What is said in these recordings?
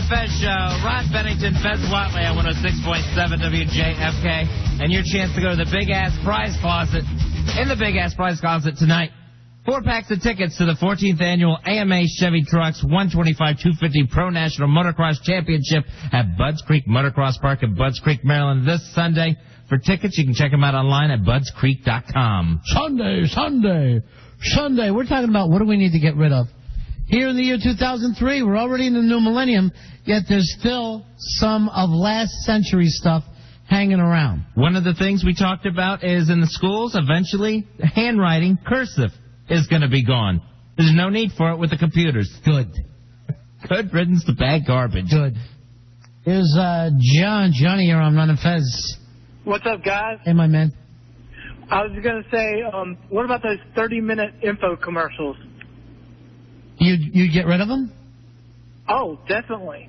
and Fez show. Ron Bennington, Fez Watley on 106.7 WJFK. And your chance to go to the Big Ass Prize Closet. In the Big Ass Prize Closet tonight, 4 packs of tickets to the 14th Annual AMA Chevy Trucks 125-250 Pro National Motocross Championship at Budds Creek Motocross Park in Budds Creek, Maryland this Sunday. For tickets, you can check them out online at buddscreek.com. Sunday. We're talking about what do we need to get rid of. Here in the year 2003, we're already in the new millennium, yet there's still some of last century stuff hanging around. One of the things we talked about is in the schools, eventually, handwriting, cursive, is going to be gone. There's no need for it with the computers. Good. Good riddance to bad garbage. Good. Here's Johnny here on Ron and Fez. What's up, guys? Hey, my man. I was going to say, what about those 30-minute info commercials? You'd get rid of them? Oh, definitely.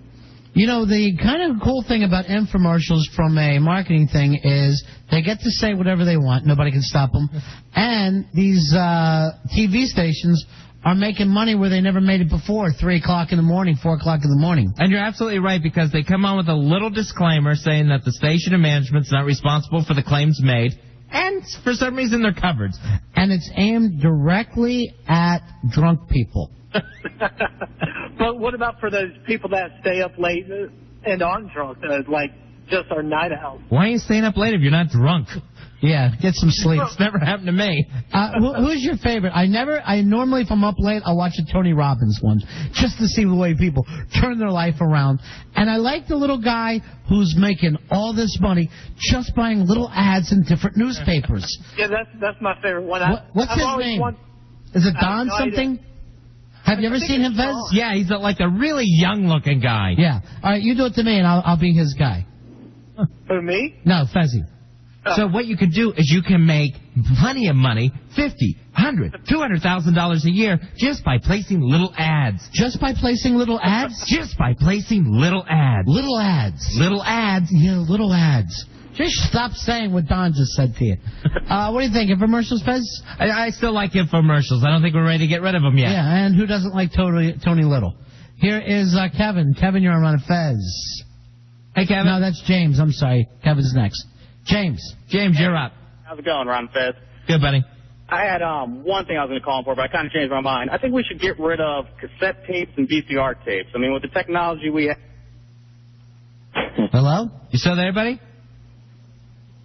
You know, the kind of cool thing about infomercials from a marketing thing is they get to say whatever they want. Nobody can stop them. And these TV stations are making money where they never made it before, 3 o'clock in the morning, 4 o'clock in the morning. And you're absolutely right, because they come on with a little disclaimer saying that the station and management's not responsible for the claims made. And for some reason, they're covered. And it's aimed directly at drunk people. But what about for those people that stay up late and aren't drunk, like just our night owls? Why are you staying up late if you're not drunk? Yeah, get some sleep. It's never happened to me. Who's your favorite? I normally, if I'm up late, I'll watch a Tony Robbins one, just to see the way people turn their life around. And I like the little guy who's making all this money just buying little ads in different newspapers. Yeah, that's my favorite one. What's his name? Is it Don something? Have you ever seen him, Fez? Yeah, he's like a really young-looking guy. Yeah. All right, you do it to me, and I'll be his guy. Who, me? No, Fezzy. So what you can do is you can make plenty of money, $50,000, $100,000, $200,000 a year, just by placing little ads. Just by placing little ads? Just by placing little ads. Little ads. Little ads. Yeah, little ads. Just stop saying what Don just said to you. What do you think? Infomercials, Fez? I still like infomercials. I don't think we're ready to get rid of them yet. Yeah, and who doesn't like Tony Little? Here is Kevin. Kevin, you're on Fez. Hey, Kevin. No, that's James. I'm sorry. Kevin's next. James, you're up. How's it going, Ron Fez? Good, buddy. I had one thing I was going to call him for, but I kind of changed my mind. I think we should get rid of cassette tapes and VCR tapes. I mean, with the technology we have... Hello? You still there, buddy?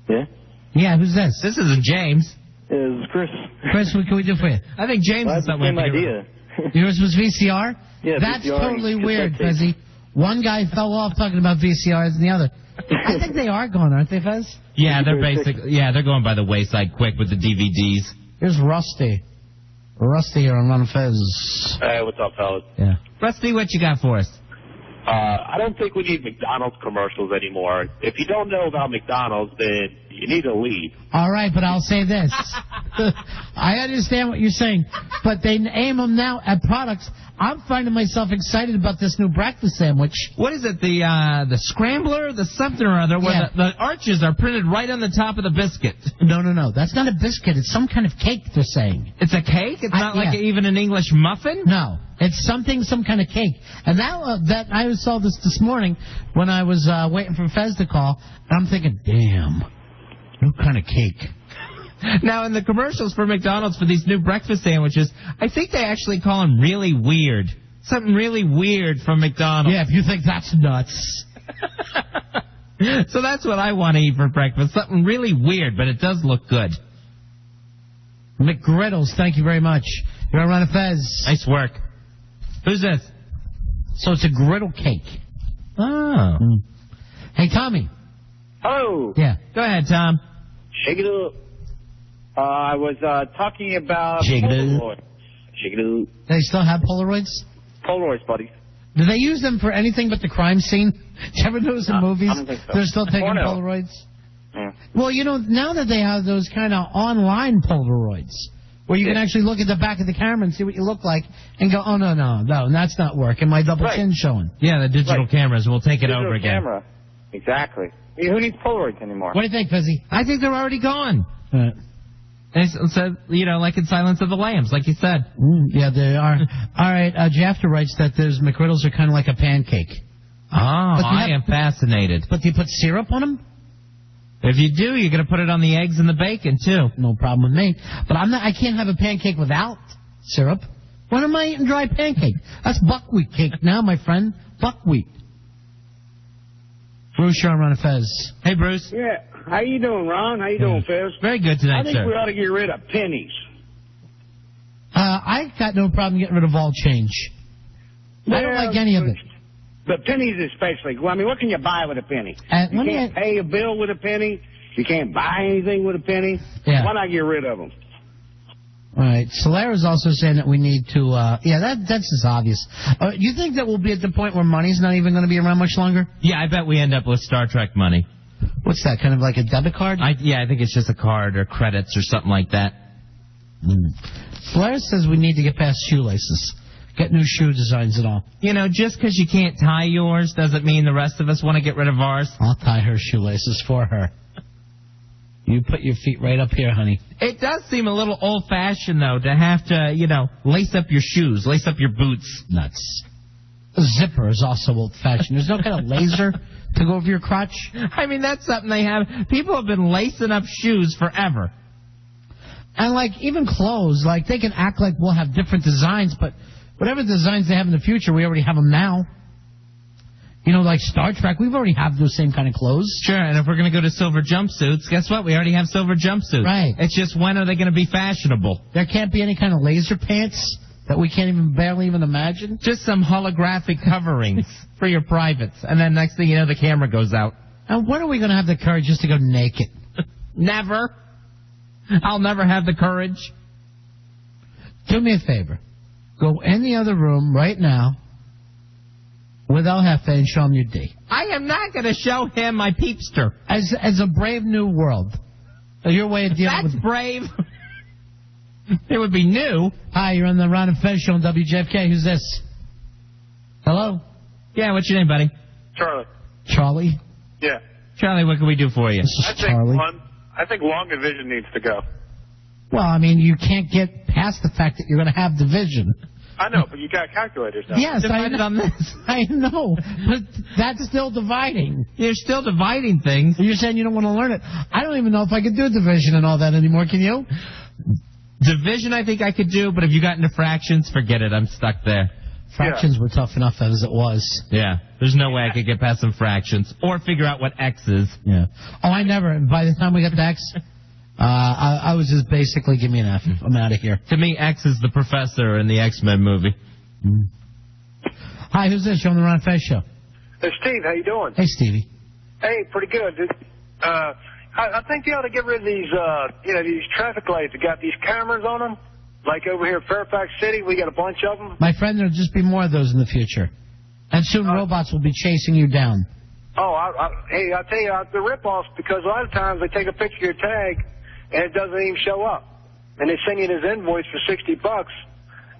Yeah? Yeah, who's this? This isn't James. It's Chris. Chris, what can we do for you? I think James is the same idea. Yours was VCR? Yeah, That's VCR totally weird, Fezzy. One guy fell off talking about VCRs and the other. I think they are gone, aren't they, Fez? Yeah, they're going by the wayside quick with the DVDs. Here's Rusty. Rusty here on Ron Fez. Hey, what's up, fellas? Yeah. Rusty, what you got for us? I don't think we need McDonald's commercials anymore. If you don't know about McDonald's, then you need to leave. All right, but I'll say this. I understand what you're saying, but they aim them now at products. I'm finding myself excited about this new breakfast sandwich. What is it, the scrambler, the something or other, where the arches are printed right on the top of the biscuit? No. That's not a biscuit. It's some kind of cake, they're saying. It's a cake? It's not like even an English muffin? No. It's some kind of cake. And that I saw this morning when I was waiting for Fez to call, and I'm thinking, damn, new kind of cake. Now, in the commercials for McDonald's for these new breakfast sandwiches, I think they actually call them really weird. Something really weird from McDonald's. Yeah, if you think that's nuts. So that's what I want to eat for breakfast. Something really weird, but it does look good. McGriddles, thank you very much. You're on Ron Fez. Nice work. Who's this? So it's a griddle cake. Oh. Hey, Tommy. Oh. Yeah. Go ahead, Tom. Shake it up. I was talking about Polaroids. Shake it up. They still have Polaroids? Polaroids, buddy. Do they use them for anything but the crime scene? Did you ever notice in movies? I don't think so. They're still taking Polaroids? Yeah. Well, now that they have those kind of online Polaroids, where you can actually look at the back of the camera and see what you look like and go, oh, no, that's not working. My double chin's showing. Yeah, the digital cameras will take it over again. Camera. Exactly. Who needs Polaroids anymore? What do you think, Fizzy? I think they're already gone. So, like in Silence of the Lambs, like you said. Yeah, they are. All right, Jafter writes that those McGriddles are kind of like a pancake. Oh, I am fascinated. But do you put syrup on them? If you do, you're going to put it on the eggs and the bacon, too. No problem with me. But I can't have a pancake without syrup. When am I eating dry pancake? That's buckwheat cake now, my friend. Buckwheat. Bruce, you're on Ron and Fez. Hey, Bruce. Yeah. How you doing, Ron? How you doing, Fez? Very good tonight, I think sir. we ought to get rid of pennies. I got no problem getting rid of all change. I don't like any of it. The pennies especially. Well, I mean, what can you buy with a penny? You can't pay a bill with a penny. You can't buy anything with a penny. Yeah. Why not get rid of them? All right. Solera's also saying that we need to, that's just obvious. You think that we'll be at the point where money's not even going to be around much longer? Yeah, I bet we end up with Star Trek money. What's that, kind of like a debit card? I think it's just a card or credits or something like that. Solera says we need to get past shoelaces. Get new shoe designs and all. You know, just because you can't tie yours doesn't mean the rest of us want to get rid of ours. I'll tie her shoelaces for her. You put your feet right up here, honey. It does seem a little old-fashioned, though, to have to, lace up your shoes, lace up your boots. Nuts. A zipper is also old-fashioned. There's no kind of laser to go over your crotch. I mean, that's something they have. People have been lacing up shoes forever. And, even clothes, they can act like we'll have different designs, but whatever designs they have in the future, we already have them now. Like Star Trek, we've already have those same kind of clothes. Sure, and if we're going to go to silver jumpsuits, guess what? We already have silver jumpsuits. Right. It's just when are they going to be fashionable? There can't be any kind of laser pants that we can't barely even imagine. Just some holographic coverings for your privates. And then next thing you know, the camera goes out. And when are we going to have the courage just to go naked? Never. I'll never have the courage. Do me a favor. Go in the other room right now with El Jefe and show him your D. I am not going to show him my peepster. As a brave new world. Your way of dealing with... That's brave. It would be new. Hi, you're on the Ron and Fez show on WJFK. Who's this? Hello? Yeah, what's your name, buddy? Charlie. Charlie? Yeah. Charlie, what can we do for you? This is Charlie. I think long division needs to go. Well, I mean, you can't get past the fact that you're going to have division. I know, but you got calculators now. Yes, Divided on this. I know, but that's still dividing. You're still dividing things. You're saying you don't want to learn it. I don't even know if I could do division and all that anymore. Can you? Division I think I could do, but if you got into fractions, forget it. I'm stuck there. Fractions were tough enough as it was. Yeah, there's no way I could get past some fractions or figure out what X is. Yeah. Oh, I never. By the time we got to X, I was just basically, give me an F. I'm out of here. To me, X is the professor in the X-Men movie. Hi, who's this? You're on the Ron and Fez show. Hey, Steve, how you doing? Hey, Stevie. Hey, pretty good, dude. I think they ought to get rid of these, these traffic lights that got these cameras on them. Like over here in Fairfax City, we got a bunch of them. My friend, there'll just be more of those in the future. And soon robots will be chasing you down. Oh, hey, I'll tell you, the rip-offs, because a lot of times they take a picture of your tag, and it doesn't even show up. And they send you this invoice for $60.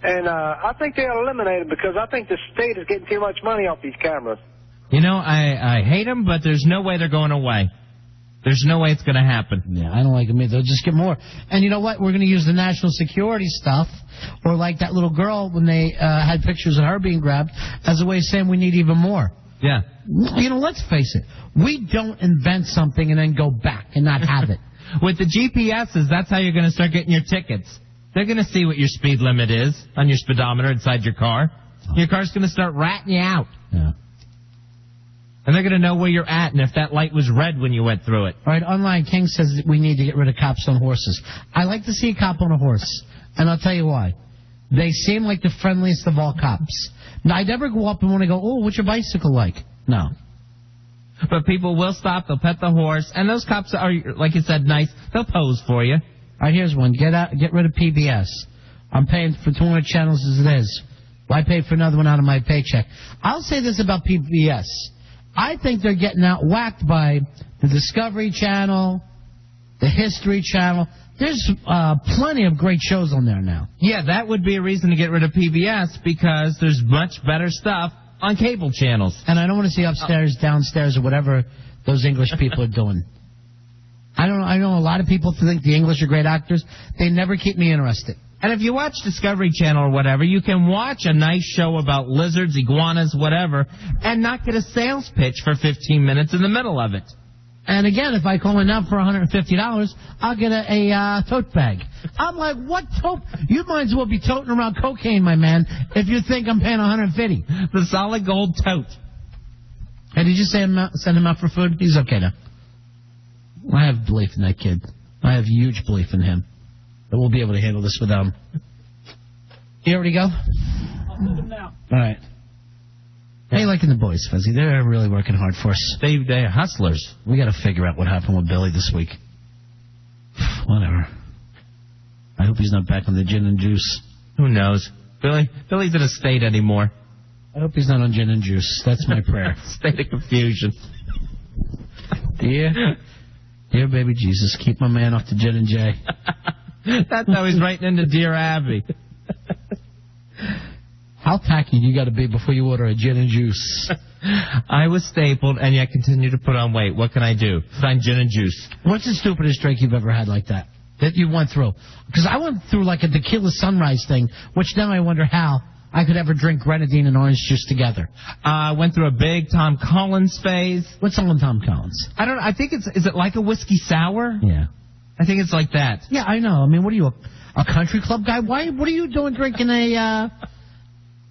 And I think they ought to eliminate it, because I think the state is getting too much money off these cameras. You know, I hate them, but there's no way they're going away. There's no way it's going to happen. Yeah, I don't like them either. They'll just get more. And you know what? We're going to use the national security stuff, or like that little girl when they had pictures of her being grabbed, as a way of saying we need even more. Yeah. You know, let's face it. We don't invent something and then go back and not have it. With the GPSs, that's how you're going to start getting your tickets. They're going to see what your speed limit is on your speedometer inside your car. Your car's going to start ratting you out. Yeah. And they're going to know where you're at and if that light was red when you went through it. All right, Online King says that we need to get rid of cops on horses. I like to see a cop on a horse, and I'll tell you why. They seem like the friendliest of all cops. Now, I never go up and want to go, oh, what's your bicycle like? No. But people will stop, they'll pet the horse, and those cops are, like you said, nice. They'll pose for you. All right, here's one. Get rid of PBS. I'm paying for 200 channels as it is. Why pay for another one out of my paycheck? I'll say this about PBS. I think they're getting out whacked by the Discovery Channel, the History Channel. There's plenty of great shows on there now. Yeah, that would be a reason to get rid of PBS because there's much better stuff on cable channels. And I don't want to see upstairs, downstairs, or whatever those English people are doing. I know a lot of people think the English are great actors. They never keep me interested. And if you watch Discovery Channel or whatever, you can watch a nice show about lizards, iguanas, whatever, and not get a sales pitch for 15 minutes in the middle of it. And again, if I call in now for $150, I'll get a tote bag. I'm like, what tote? You might as well be toting around cocaine, my man, if you think I'm paying $150. The solid gold tote. Hey, did you send him out for food? He's okay now. I have belief in that kid. I have huge belief in him. That we'll be able to handle this without him. You ready to go? I'll send him now. All right. How you liking the boys, Fuzzy? They're really working hard for us. They're hustlers. We got to figure out what happened with Billy this week. Whatever. I hope he's not back on the gin and juice. Who knows? Billy's in a state anymore. I hope he's not on gin and juice. That's my prayer. State of confusion. Dear baby Jesus, keep my man off the gin and J. That's how he's writing into Dear Abby. How tacky do you got to be before you order a gin and juice? I was stapled and yet continue to put on weight. What can I do? Find gin and juice. What's the stupidest drink you've ever had like that you went through? Because I went through like a tequila sunrise thing, which then I wonder how I could ever drink grenadine and orange juice together. I went through a big Tom Collins phase. What's on Tom Collins? I don't know. I think is it like a whiskey sour? Yeah. I think it's like that. Yeah, I know. I mean, what are you, a country club guy? What are you doing drinking a...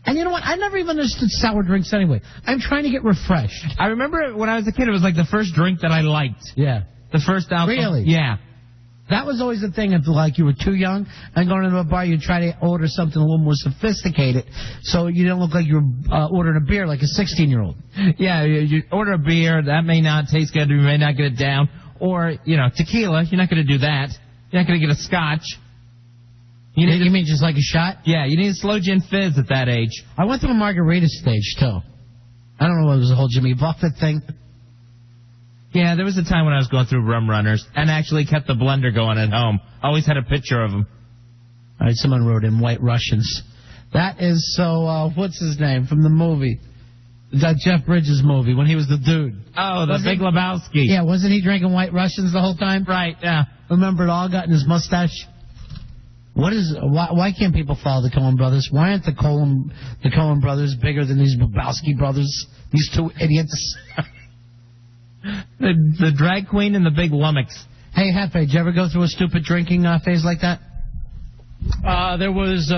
And you know what? I never even understood sour drinks anyway. I'm trying to get refreshed. I remember when I was a kid, it was like the first drink that I liked. Yeah. The first alcohol. Really? Yeah. That was always the thing. If like you were too young and going into a bar, you'd try to order something a little more sophisticated, so you didn't look like you were ordering a beer like a 16-year-old. Yeah, you order a beer that may not taste good, you may not get it down, or tequila. You're not going to do that. You're not going to get a scotch. You mean just like a shot? Yeah, you need a slow gin fizz at that age. I went through a margarita stage too. I don't know what it was, the whole Jimmy Buffett thing. Yeah, there was a time when I was going through rum runners and actually kept the blender going at home. Always had a picture of them. All right, someone wrote in White Russians. That is so, what's his name from the movie? That Jeff Bridges movie when he was the dude. Oh, the Big Lebowski. Yeah, wasn't he drinking White Russians the whole time? Right, yeah. Remember it all, got in his mustache? Why can't people follow the Coen brothers? Why aren't the Coen brothers bigger than these Lebowski brothers? These two idiots. The drag queen and the big lummox. Hey, Hefe, did you ever go through a stupid drinking phase like that? There was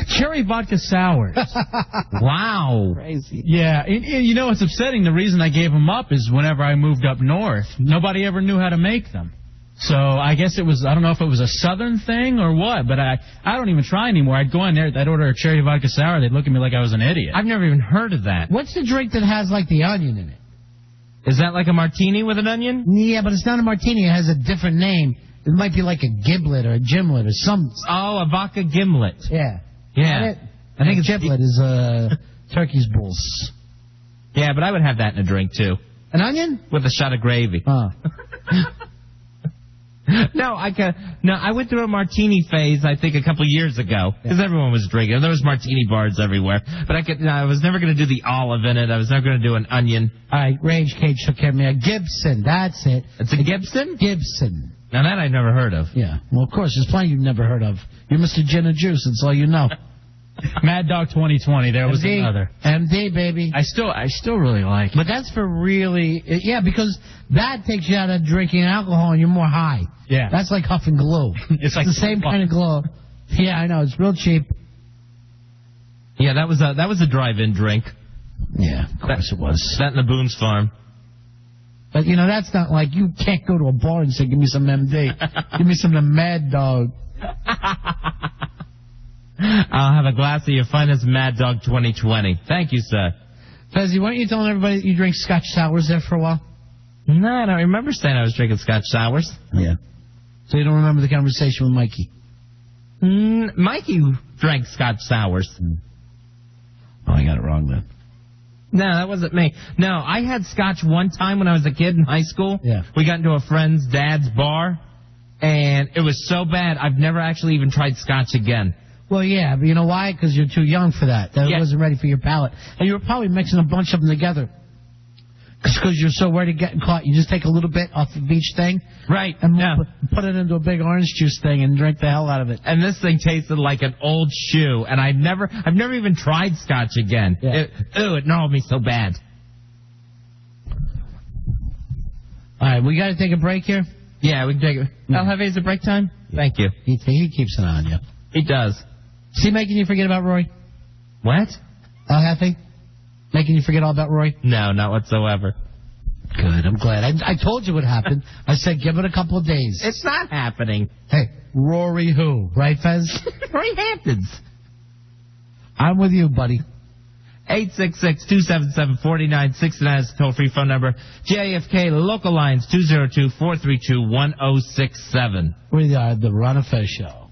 cherry vodka sours. Wow. Crazy. Yeah, it's upsetting. The reason I gave them up is whenever I moved up north, nobody ever knew how to make them. So I guess I don't know if it was a southern thing or what, but I don't even try anymore. I'd go in there, I'd order a cherry vodka sour, they'd look at me like I was an idiot. I've never even heard of that. What's the drink that has like the onion in it? Is that like a martini with an onion? Yeah, but it's not a martini. It has a different name. It might be like a giblet or a gimlet or something. Oh, a vodka gimlet. Yeah. Yeah. I think a giblet is turkey's balls. Yeah, but I would have that in a drink, too. An onion? With a shot of gravy. Oh. No, I went through a martini phase, I think, a couple of years ago, because everyone was drinking. There was martini bars everywhere. But I was never going to do the olive in it. I was never going to do an onion. All right, Rage Cage took care of me. A Gibson, that's it. It's a Gibson? Gibson. Now, that I've never heard of. Yeah. Well, of course, there's plenty you've never heard of. You're Mr. Gin and Juice, that's all you know. Mad Dog 2020, there was another. MD, baby. I still really like it. But that's for really, because that takes you out of drinking alcohol and you're more high. Yeah. That's like huffing glue. It's like the same kind of glue. Yeah, I know. It's real cheap. Yeah, that was a drive-in drink. Yeah, of course it was. That in the Boone's Farm. But, that's not like you can't go to a bar and say, give me some MD. Give me some of the Mad Dog. I'll have a glass of your finest Mad Dog 2020. Thank you, sir. Fezzy, weren't you telling everybody that you drink Scotch sours there for a while? No, I don't remember saying I was drinking Scotch sours. Yeah. So you don't remember the conversation with Mikey? Mikey drank Scotch sours. Oh, I got it wrong then. No, that wasn't me. No, I had Scotch one time when I was a kid in high school. Yeah. We got into a friend's dad's bar, and it was so bad, I've never actually even tried Scotch again. Well, yeah, but you know why? Because you're too young for that. That wasn't ready for your palate. And you were probably mixing a bunch of them together. Because you're so worried of getting caught, you just take a little bit off of each thing. Right. And put it into a big orange juice thing and drink the hell out of it. And this thing tasted like an old shoe, and I've never even tried scotch again. Yeah. It gnawed me so bad. All right, we got to take a break here? Yeah, we can take it. El Jefe, is it break time? Thank you. He keeps an eye on you. He does. Is he making you forget about Roy? What? El Jefe? Making you forget all about Roy? No, not whatsoever. Good, I'm glad. I told you what happened. I said give it a couple of days. It's not happening. Hey, Rory who? Right, Fez? Rory Hamptons. I'm with you, buddy. 866-277-4969 is the toll-free phone number. JFK local lines 202-432-1067. We are the Ron and Fez Show.